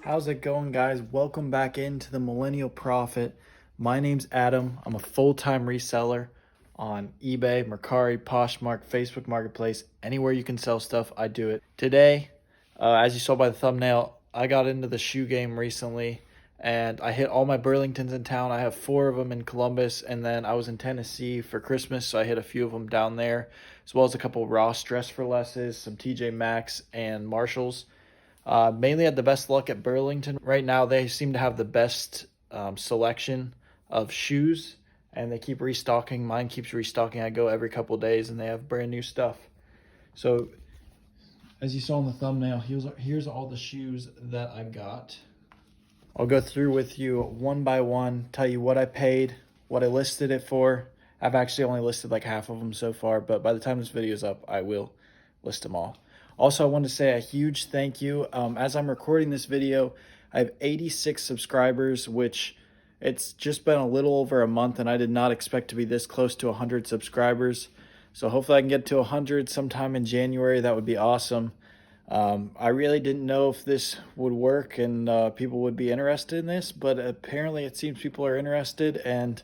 How's it going, guys? Welcome back into the Millennial Prophet. My name's Adam. I'm a full-time reseller on eBay, Mercari, Poshmark, Facebook Marketplace. Anywhere you can sell stuff, I do it. Today, as you saw by the thumbnail, I got into the shoe game recently, and I hit all my Burlingtons in town. I have 4 of them in Columbus, and then I was in Tennessee for Christmas, so I hit a few of them down there, as well as a couple Ross Dress for Lesses, some TJ Maxx, and Marshalls. Mainly had the best luck at Burlington. Right now, they seem to have the best selection of shoes, and they keep restocking. Mine keeps restocking. I go every couple days, and they have brand new stuff. So, as you saw in the thumbnail, here's all the shoes that I got. I'll go through with you one by one, tell you what I paid, what I listed it for. I've actually only listed like half of them so far, but by the time this video is up, I will list them all. Also, I want to say a huge thank you. As I'm recording this video, I have 86 subscribers, which it's just been a little over a month, and I did not expect to be this close to 100 subscribers. So hopefully I can get to 100 sometime in January. That would be awesome. I really didn't know if this would work and people would be interested in this, but apparently it seems people are interested, and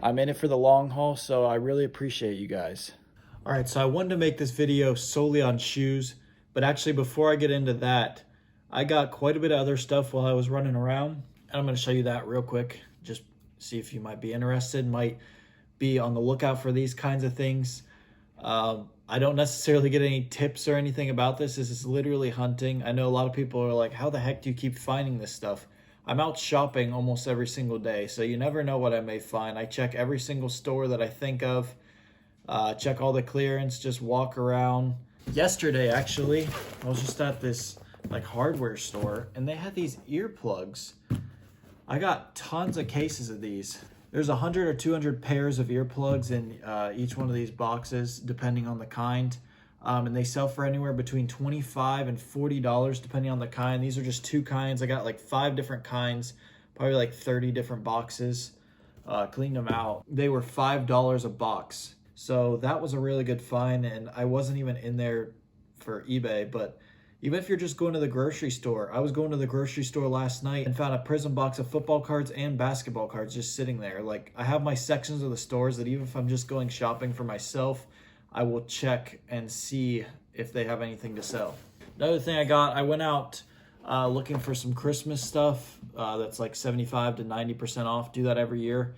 I'm in it for the long haul, so I really appreciate you guys. All right, so I wanted to make this video solely on shoes. But actually, before I get into that, I got quite a bit of other stuff while I was running around. And I'm going to show you that real quick. Just see if you might be interested, might be on the lookout for these kinds of things. I don't necessarily get any tips or anything about this. This is literally hunting. I know a lot of people are like, how the heck do you keep finding this stuff? I'm out shopping almost every single day, so you never know what I may find. I check every single store that I think of, check all the clearance, just walk around. Yesterday, actually, I was just at this like hardware store, and they had these earplugs. I got tons of cases of these. There's 100 or 200 pairs of earplugs in each one of these boxes, depending on the kind. And they sell for anywhere between $25 and $40, depending on the kind. These are just 2 kinds. I got like 5 different kinds, probably like 30 different boxes. Cleaned them out. They were $5 a box. So that was a really good find, and I wasn't even in there for eBay, but even if you're just going to the grocery store, I was going to the grocery store last night and found a prison box of football cards and basketball cards just sitting there. Like, I have my sections of the stores that even if I'm just going shopping for myself, I will check and see if they have anything to sell. Another thing I got, I went out looking for some Christmas stuff that's like 75 to 90% off. Do that every year.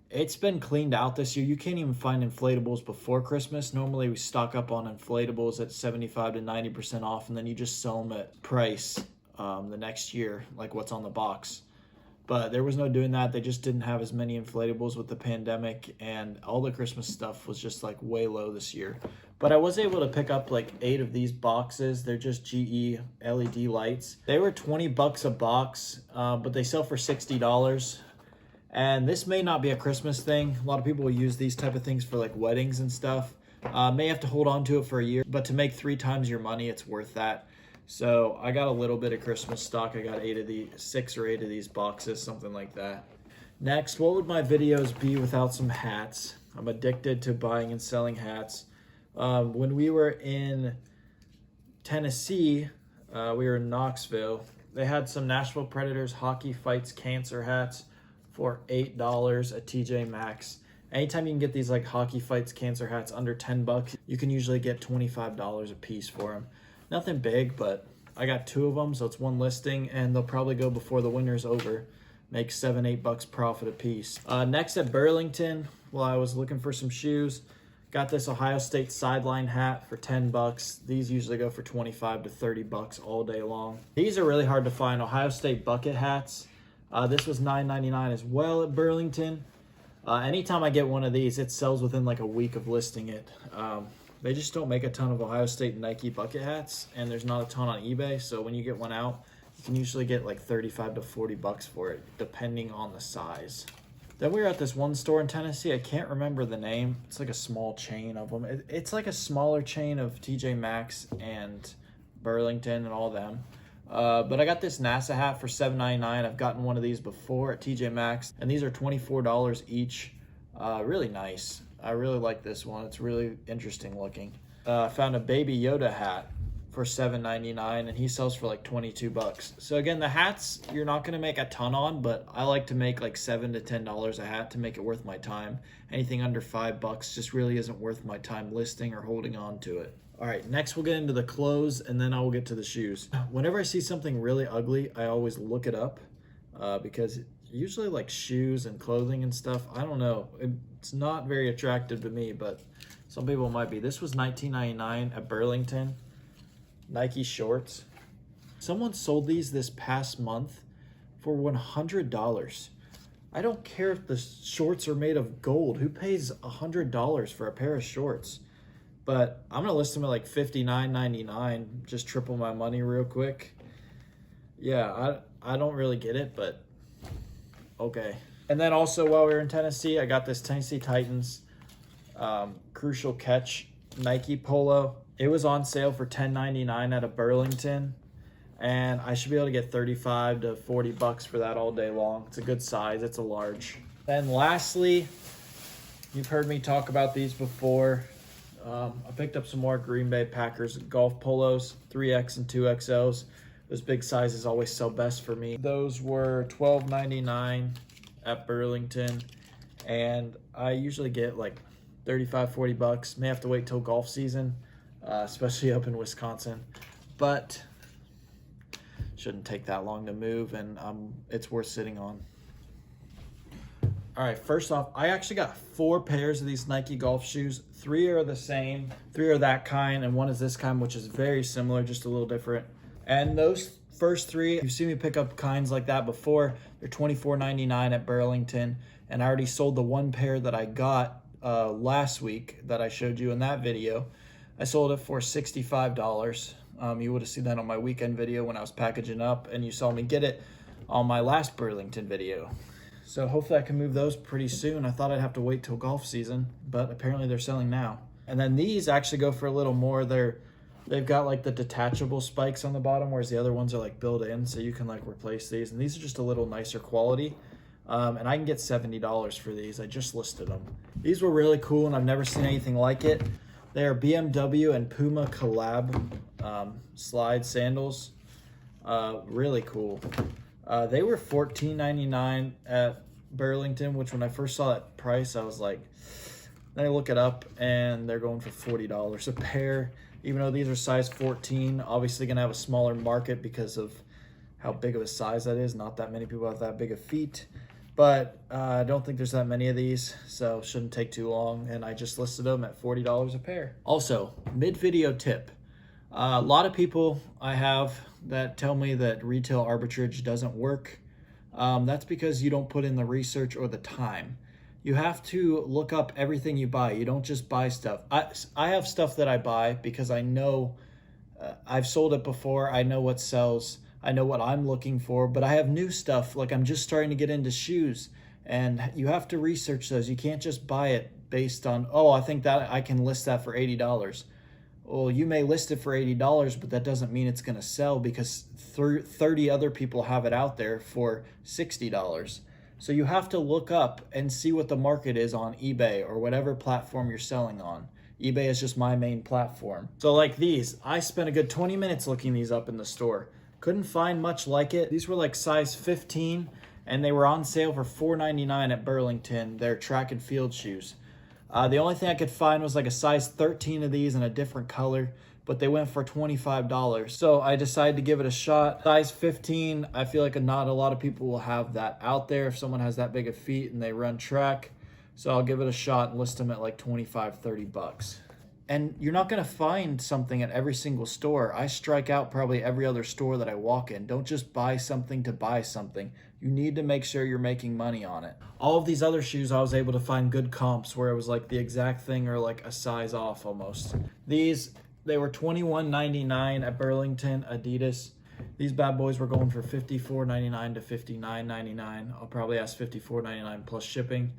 It's been cleaned out this year. You can't even find inflatables before Christmas. Normally we stock up on inflatables at 75 to 90% off, and then you just sell them at price the next year, like what's on the box. But there was no doing that. They just didn't have as many inflatables with the pandemic, and all the Christmas stuff was just like way low this year. But I was able to pick up like 8 of these boxes. They're just GE LED lights. They were 20 bucks a box, but they sell for $60. And this may not be a Christmas thing. A lot of people will use these type of things for like weddings and stuff. May have to hold on to it for a year, but to make 3 times your money, it's worth that. So I got a little bit of Christmas stock. I got 6 or 8 of these boxes, something like that. Next, what would my videos be without some hats? I'm addicted to buying and selling hats. When we were in Tennessee, we were in Knoxville. They had some Nashville Predators Hockey Fights Cancer hats for $8 at TJ Maxx. Anytime you can get these like Hockey Fights Cancer hats under 10 bucks, you can usually get $25 a piece for them. Nothing big, but I got 2 of them, so it's 1 listing, and they'll probably go before the winter's over. Make $7-8 bucks profit a piece. Next at Burlington, while I was looking for some shoes, got this Ohio State sideline hat for 10 bucks. These usually go for 25 to 30 bucks all day long. These are really hard to find. Ohio State bucket hats. This was $9.99 as well at Burlington. Anytime I get one of these, it sells within like a week of listing it. They just don't make a ton of Ohio State and Nike bucket hats, and there's not a ton on eBay. So when you get one out, you can usually get like 35 to 40 bucks for it, depending on the size. Then we were at this one store in Tennessee. I can't remember the name. It's like a small chain of them. It's like a smaller chain of TJ Maxx and Burlington and all them. But I got this NASA hat for $7.99. I've gotten one of these before at TJ Maxx, and these are $24 each. Really nice. I really like this one. It's really interesting looking. I found a Baby Yoda hat for $7.99, and he sells for like 22 bucks. So again, the hats you're not going to make a ton on, but I like to make like $7 to $10 a hat to make it worth my time. Anything under $5 just really isn't worth my time listing or holding on to it. All right, next we'll get into the clothes, and then I will get to the shoes. Whenever I see something really ugly, I always look it up because usually like shoes and clothing and stuff, I don't know, it's not very attractive to me, but some people might be. This was $19.99 at Burlington. Nike shorts. Someone sold these this past month for $100. I don't care if the shorts are made of gold. Who pays $100 for a pair of shorts? But I'm gonna list them at like $59.99. Just triple my money real quick. Yeah, I don't really get it, but okay. And then also while we were in Tennessee, I got this Tennessee Titans Crucial Catch Nike polo. It was on sale for $10.99 at a Burlington, and I should be able to get 35 to 40 bucks for that all day long. It's a good size, it's a large. Then lastly, you've heard me talk about these before. I picked up some more Green Bay Packers golf polos, 3X and 2XLs. Those big sizes always sell best for me. Those were $12.99 at Burlington, and I usually get like 35, 40 bucks. May have to wait till golf season, especially up in Wisconsin, but shouldn't take that long to move, and it's worth sitting on. All right, first off, I actually got 4 pairs of these Nike golf shoes. 3 are the same, 3 are that kind, and 1 is this kind, which is very similar, just a little different. And those first 3, you've seen me pick up kinds like that before. They're $24.99 at Burlington, and I already sold the 1 pair that I got last week that I showed you in that video. I sold it for $65. You would have seen that on my weekend video when I was packaging up, and you saw me get it on my last Burlington video. So hopefully I can move those pretty soon. I thought I'd have to wait till golf season, but apparently they're selling now. And then these actually go for a little more. They've got like the detachable spikes on the bottom, whereas the other ones are like built in, so you can like replace these. And these are just a little nicer quality. And I can get $70 for these. I just listed them. These were really cool, and I've never seen anything like it. They are BMW and Puma collab slide sandals. Really cool. They were $14.99 at Burlington, which when I first saw that price, I was like, then I look it up, and they're going for $40 a pair. Even though these are size 14, obviously gonna have a smaller market because of how big of a size that is. Not that many people have that big of feet. But I don't think there's that many of these, so shouldn't take too long. And I just listed them at $40 a pair. Also, mid-video tip. A lot of people I have that tell me that retail arbitrage doesn't work. That's because you don't put in the research or the time. You have to look up everything you buy. You don't just buy stuff. I have stuff that I buy because I know I've sold it before. I know what sells. I know what I'm looking for, but I have new stuff. Like I'm just starting to get into shoes, and you have to research those. You can't just buy it based on, oh, I think that I can list that for $80. Well, you may list it for $80, but that doesn't mean it's going to sell because 30 other people have it out there for $60. So you have to look up and see what the market is on eBay or whatever platform you're selling on. eBay is just my main platform. So like these, I spent a good 20 minutes looking these up in the store. Couldn't find much like it. These were like size 15, and they were on sale for $4.99 at Burlington. They're track and field shoes. The only thing I could find was like a size 13 of these in a different color, but they went for $25. So I decided to give it a shot. Size 15, I feel like not a lot of people will have that out there if someone has that big of feet and they run track. So I'll give it a shot and list them at like 25, 30 bucks. And you're not going to find something at every single store. I strike out probably every other store that I walk in. Don't just buy something to buy something. You need to make sure you're making money on it. All of these other shoes, I was able to find good comps where it was like the exact thing or like a size off almost. These, they were $21.99 at Burlington, Adidas. These bad boys were going for $54.99 to $59.99. I'll probably ask $54.99 plus shipping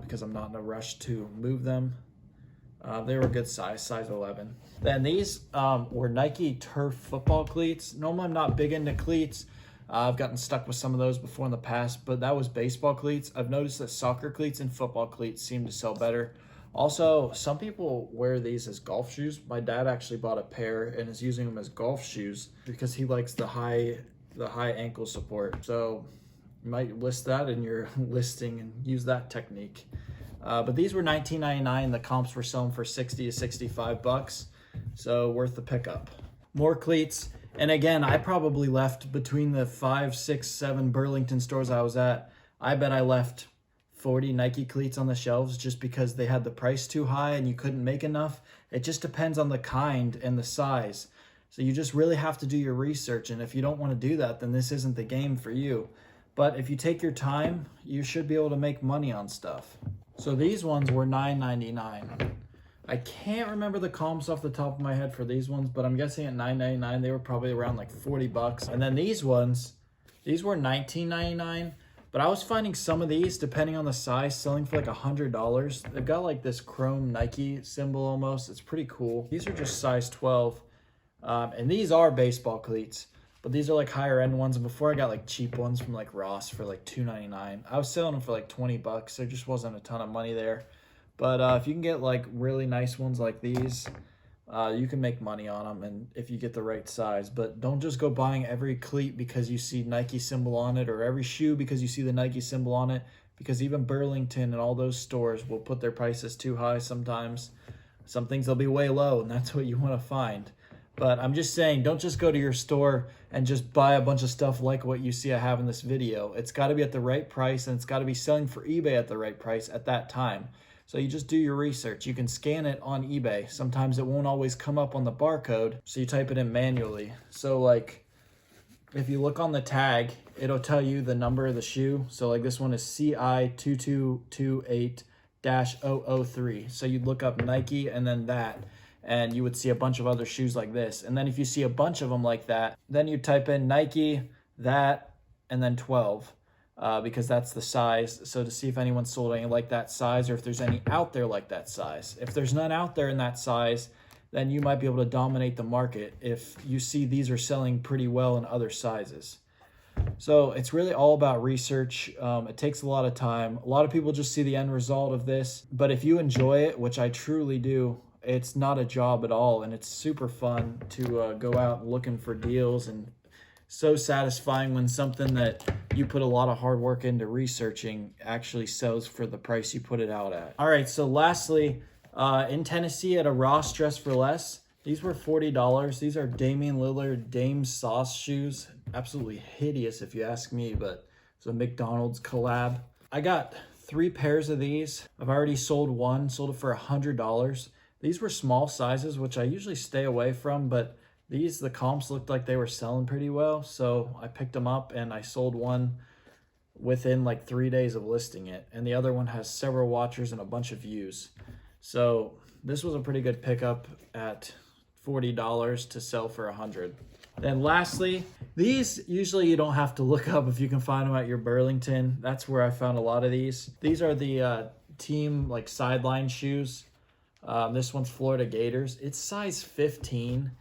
because I'm not in a rush to move them. They were a good size 11. Then these were Nike Turf football cleats. Normally I'm not big into cleats. I've gotten stuck with some of those before in the past, but that was baseball cleats. I've noticed that soccer cleats and football cleats seem to sell better. Also, some people wear these as golf shoes. My dad actually bought a pair and is using them as golf shoes because he likes the high ankle support. So you might list that in your listing and use that technique. But these were $19.99. The comps were selling for 60 to 65 bucks. So worth the pickup. More cleats. And again, I probably left between the 5, 6, 7 Burlington stores I was at. I bet I left 40 Nike cleats on the shelves just because they had the price too high and you couldn't make enough. It just depends on the kind and the size. So you just really have to do your research. And if you don't want to do that, then this isn't the game for you. But if you take your time, you should be able to make money on stuff. So these ones were $9.99. I can't remember the comps off the top of my head for these ones, but I'm guessing at $9.99 they were probably around like 40 bucks. And then these ones, these were $19.99, but I was finding some of these, depending on the size, selling for like $100. They've got like this chrome Nike symbol almost. It's pretty cool. These are just size 12, and these are baseball cleats, but these are like higher end ones. And before I got like cheap ones from like Ross for like $2.99. I was selling them for like 20 bucks. There just wasn't a ton of money there. But if you can get like really nice ones like these, you can make money on them, and if you get the right size. But don't just go buying every cleat because you see Nike symbol on it, or every shoe because you see the Nike symbol on it, because even Burlington and all those stores will put their prices too high sometimes. Some things they'll be way low, and that's what you want to find. But I'm just saying, don't just go to your store and just buy a bunch of stuff like what you see I have in this video. It's got to be at the right price, and it's got to be selling for eBay at the right price at that time. So you just do your research. You can scan it on eBay. Sometimes it won't always come up on the barcode, so you type it in manually. So like, if you look on the tag, it'll tell you the number of the shoe. So like this one is CI2228-003. So you'd look up Nike and then that, and you would see a bunch of other shoes like this. And then if you see a bunch of them like that, then you type in Nike, that, and then 12. Because that's the size. So to see if anyone's sold any like that size, or if there's any out there like that size. If there's none out there in that size, then you might be able to dominate the market if you see these are selling pretty well in other sizes. So it's really all about research. It takes a lot of time. A lot of people just see the end result of this, but if you enjoy it, which I truly do, it's not a job at all, and it's super fun to go out looking for deals, and so satisfying when something that you put a lot of hard work into researching actually sells for the price you put it out at. All right, so lastly, in Tennessee at a Ross Dress for Less, these were $40. These are Damian Lillard Dame Sauce shoes. Absolutely hideous if you ask me, but it's a McDonald's collab. I got 3 pairs of these. I've already sold one, sold it for $100. These were small sizes, which I usually stay away from, but the comps looked like they were selling pretty well, so I picked them up and I sold one within like 3 days of listing it, and the other one has several watchers and a bunch of views. So this was a pretty good pickup at $40 to sell for $100. Then lastly, these usually you don't have to look up if you can find them at your Burlington. That's where I found a lot of these. These are the team like sideline shoes. This one's Florida Gators. It's size 15.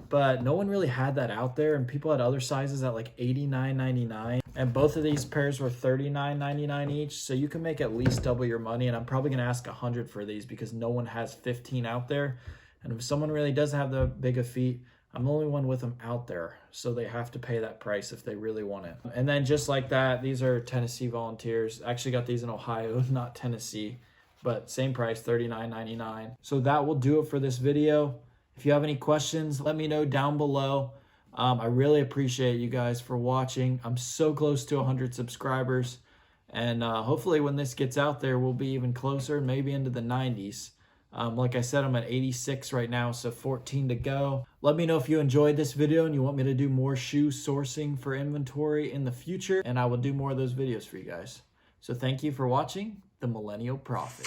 But no one really had that out there, and people had other sizes at like $89.99, and both of these pairs were $39.99 each, so you can make at least double your money. And I'm probably going to ask $100 for these because no one has 15 out there, and if someone really does have the big of feet, I'm the only one with them out there, so they have to pay that price if they really want it. And then just like that, these are Tennessee Volunteers. I actually got these in Ohio, not Tennessee, but same price, $39.99. So that will do it for this video. If you have any questions, let me know down below. I really appreciate you guys for watching. I'm so close to 100 subscribers. And hopefully when this gets out there, we'll be even closer, maybe into the 90s. Like I said, I'm at 86 right now, so 14 to go. Let me know if you enjoyed this video and you want me to do more shoe sourcing for inventory in the future, and I will do more of those videos for you guys. So thank you for watching The Millennial Prophet.